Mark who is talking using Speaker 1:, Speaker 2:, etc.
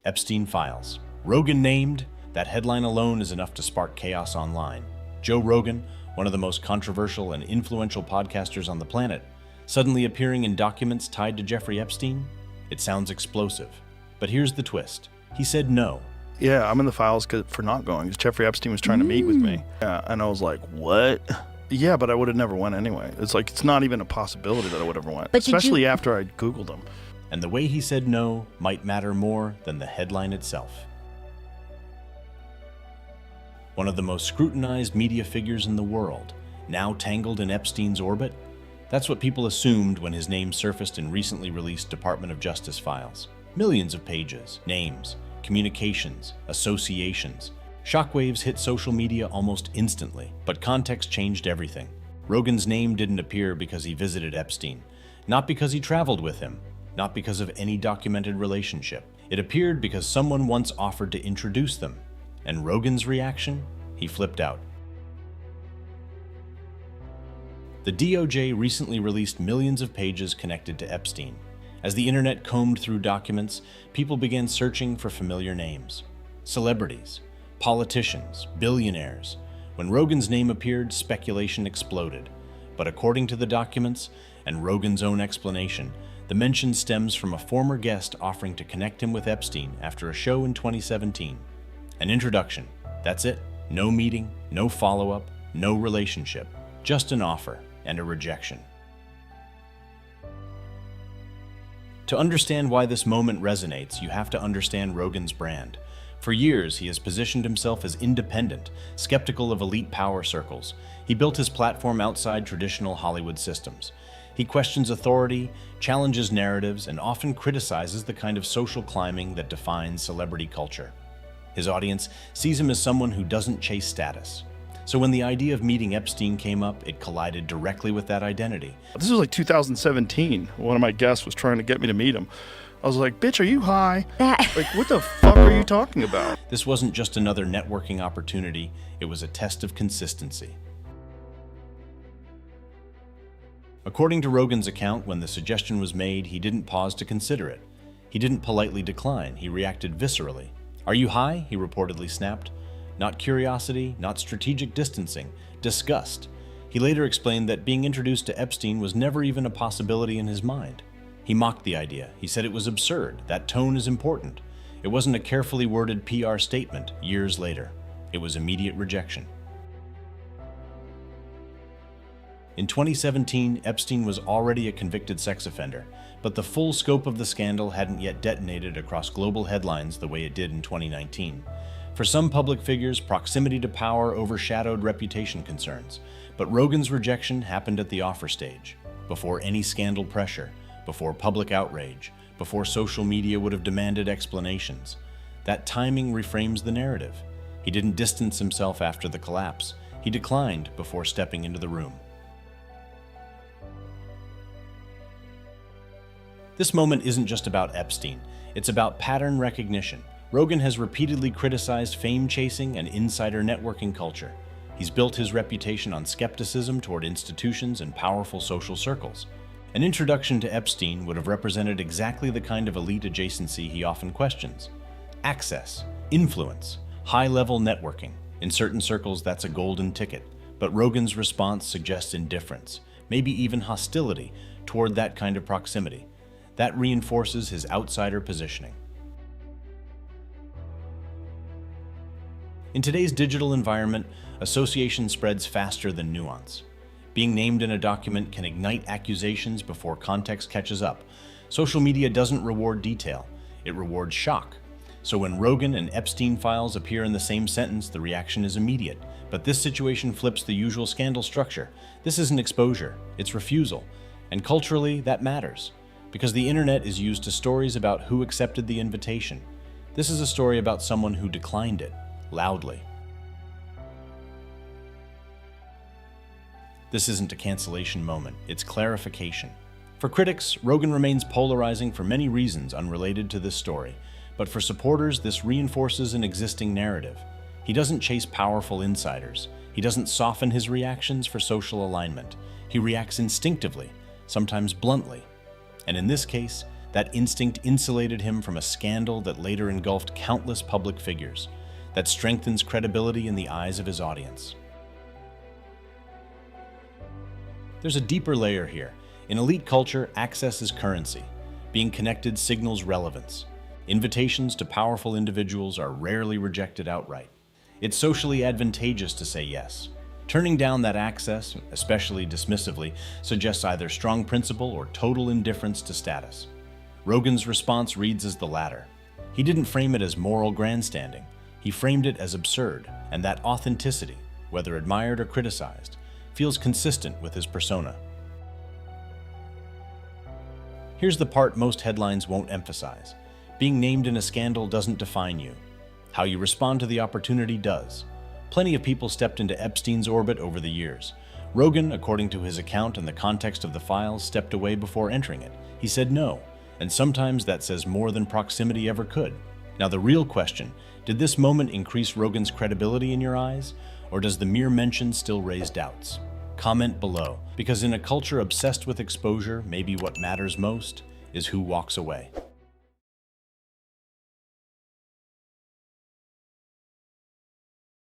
Speaker 1: Epstein Files. Rogan named? That headline alone is enough to spark chaos online. Joe Rogan, one of the most controversial and influential podcasters on the planet, suddenly appearing in documents tied to Jeffrey Epstein? It sounds explosive. But here's the twist. He said no.
Speaker 2: Yeah, I'm in the files for not going, because Jeffrey Epstein was trying to meet with me. Yeah, and I was like, what? Yeah, but I would have never went anyway. It's like, it's not even a possibility that I would ever went,
Speaker 3: But
Speaker 2: especially after I Googled him.
Speaker 1: And the way he said no might matter more than the headline itself. One of the most scrutinized media figures in the world, now tangled in Epstein's orbit? That's what people assumed when his name surfaced in recently released Department of Justice files. Millions of pages, names, communications, associations. Shockwaves hit social media almost instantly, but context changed everything. Rogan's name didn't appear because he visited Epstein, not because he traveled with him, not because of any documented relationship. It appeared because someone once offered to introduce them. And Rogan's reaction? He flipped out. The DOJ recently released millions of pages connected to Epstein. As the internet combed through documents, people began searching for familiar names. Celebrities, politicians, billionaires. When Rogan's name appeared, speculation exploded. But according to the documents, and Rogan's own explanation, the mention stems from a former guest offering to connect him with Epstein after a show in 2017. An introduction. That's it. No meeting, no follow-up, no relationship. Just an offer and a rejection. To understand why this moment resonates, you have to understand Rogan's brand. For years, he has positioned himself as independent, skeptical of elite power circles. He built his platform outside traditional Hollywood systems. He questions authority, challenges narratives, and often criticizes the kind of social climbing that defines celebrity culture. His audience sees him as someone who doesn't chase status. So when the idea of meeting Epstein came up, it collided directly with that identity.
Speaker 2: This was like 2017. One of my guests was trying to get me to meet him. I was like, bitch, are you high? Like, what the fuck are you talking about?
Speaker 1: This wasn't just another networking opportunity, it was a test of consistency. According to Rogan's account, when the suggestion was made, he didn't pause to consider it. He didn't politely decline, he reacted viscerally. "Are you high?" he reportedly snapped. Not curiosity, not strategic distancing, disgust. He later explained that being introduced to Epstein was never even a possibility in his mind. He mocked the idea. He said it was absurd. That tone is important. It wasn't a carefully worded PR statement years later. It was immediate rejection. In 2017, Epstein was already a convicted sex offender, but the full scope of the scandal hadn't yet detonated across global headlines the way it did in 2019. For some public figures, proximity to power overshadowed reputation concerns, but Rogan's rejection happened at the offer stage, before any scandal pressure, before public outrage, before social media would have demanded explanations. That timing reframes the narrative. He didn't distance himself after the collapse. He declined before stepping into the room. This moment isn't just about Epstein. It's about pattern recognition. Rogan has repeatedly criticized fame-chasing and insider networking culture. He's built his reputation on skepticism toward institutions and powerful social circles. An introduction to Epstein would have represented exactly the kind of elite adjacency he often questions. Access, influence, high-level networking. In certain circles, that's a golden ticket. But Rogan's response suggests indifference, maybe even hostility, toward that kind of proximity. That reinforces his outsider positioning. In today's digital environment, association spreads faster than nuance. Being named in a document can ignite accusations before context catches up. Social media doesn't reward detail, it rewards shock. So when Rogan and Epstein files appear in the same sentence, the reaction is immediate. But this situation flips the usual scandal structure. This isn't exposure, it's refusal. And culturally, that matters. Because the internet is used to stories about who accepted the invitation. This is a story about someone who declined it, loudly. This isn't a cancellation moment, it's clarification. For critics, Rogan remains polarizing for many reasons unrelated to this story. But for supporters, this reinforces an existing narrative. He doesn't chase powerful insiders. He doesn't soften his reactions for social alignment. He reacts instinctively, sometimes bluntly. And in this case, That instinct insulated him from a scandal that later engulfed countless public figures. That strengthens credibility in the eyes of his audience. There's a deeper layer here. In elite culture, access is currency. Being connected signals relevance. Invitations to powerful individuals are rarely rejected outright. It's socially advantageous to say yes. Turning down that access, especially dismissively, suggests either strong principle or total indifference to status. Rogan's response reads as the latter. He didn't frame it as moral grandstanding. He framed it as absurd, and that authenticity, whether admired or criticized, feels consistent with his persona. Here's the part most headlines won't emphasize. Being named in a scandal doesn't define you. How you respond to the opportunity does. Plenty of people stepped into Epstein's orbit over the years. Rogan, according to his account and the context of the files, stepped away before entering it. He said no, and sometimes that says more than proximity ever could. Now the real question, did this moment increase Rogan's credibility in your eyes, or does the mere mention still raise doubts? Comment below, because in a culture obsessed with exposure, maybe what matters most is who walks away.